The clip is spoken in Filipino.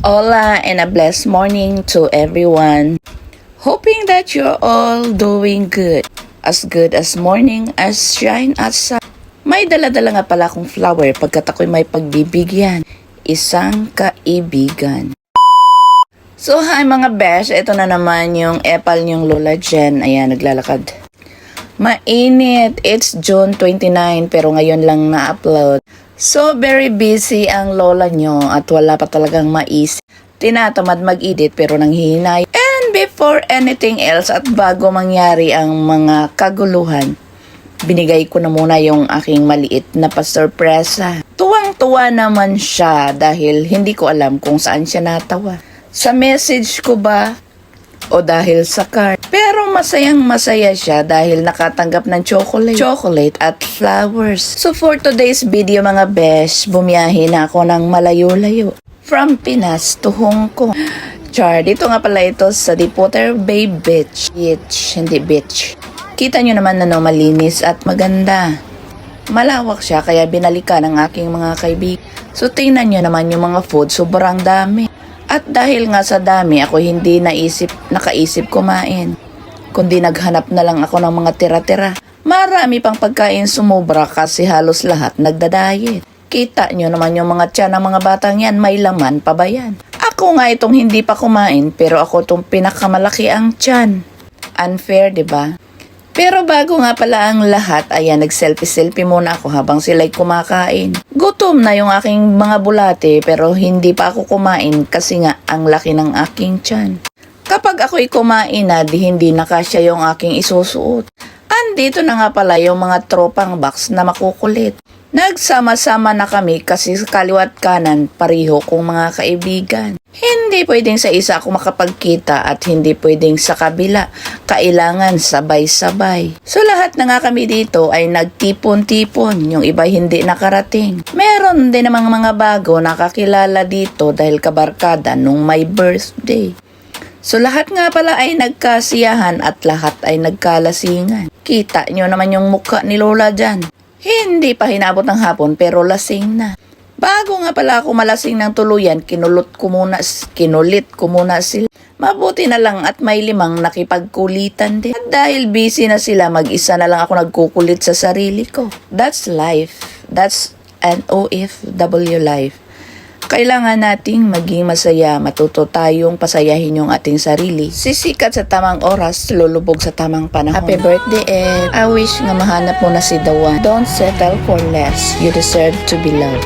Hola and a blessed morning to everyone. Hoping that you're all doing good. As good as morning as shine outside. May dala-dala nga pala akong flower pagkat ako'y may pagbibigyan. Isang kaibigan. So hi mga besh, ito na naman yung epal niyong Lola Jen. Ayan, naglalakad. Mainit, it's June 29 pero ngayon lang na-upload. So very busy ang lola nyo at wala pa talagang maisip. Tinatamad mag-edit pero nanghihinay. And before anything else at bago mangyari ang mga kaguluhan, binigay ko na muna yung aking maliit na pasurpresa. Tuwang-tuwa naman siya dahil hindi ko alam kung saan siya natawa. Sa message ko ba? O dahil sa card. Pero masayang masaya siya dahil nakatanggap ng chocolate at flowers. So for today's video mga besh, bumiyahe na ako ng malayo-layo. From Pinas to Hong Kong. Char, dito nga pala ito sa Deepwater Bay Beach. Hindi beach. Kita nyo naman na malinis at maganda. Malawak siya kaya binalikan ng aking mga kaibigan. So tingnan nyo naman yung mga food, sobrang dami. At dahil nga sa dami, ako hindi nakaisip kumain. Kundi naghanap na lang ako ng mga tira-tira. Marami pang pagkain sumobra kasi halos lahat nagdadayet. Kita nyo naman yung mga tiyan ng mga batang yan, may laman pa ba yan? Ako nga itong hindi pa kumain, pero ako itong pinakamalaki ang tiyan. Unfair, diba? Pero bago nga pala ang lahat, ayan, nag-selfie-selfie muna ako habang sila'y kumakain. Gutom na yung aking mga bulate pero hindi pa ako kumain kasi nga ang laki ng aking tiyan. Kapag ako'y kumain na, di hindi na kasya yung aking isusuot. Andito na nga pala yung mga tropang box na makukulit. Nagsama-sama na kami kasi sa kaliwat kanan pareho kong mga kaibigan. Hindi pwedeng sa isa ako makapagkita at hindi pwedeng sa kabila. Kailangan sabay-sabay. So lahat na nga kami dito ay nagtipon-tipon. Yung iba hindi nakarating. Meron din namang mga bago nakakilala dito dahil kabarkada nung my birthday. So lahat nga pala ay nagkasiyahan at lahat ay nagkalasingan. Kita nyo naman yung mukha ni Lola dyan. Hindi pa hinabot ng hapon pero lasing na. Bago nga pala ako malasing ng tuluyan, kinulit ko muna sila. Mabuti na lang at may 5 nakipagkulitan din. At dahil busy na sila, mag-isa na lang ako nagkukulit sa sarili ko. That's life. That's an OFW life. Kailangan nating maging masaya, matuto tayong pasayahin yung ating sarili. Sisikat sa tamang oras, lulubog sa tamang panahon. Happy birthday, Ed. I wish nga mahanap mo na si the one. Don't settle for less. You deserve to be loved.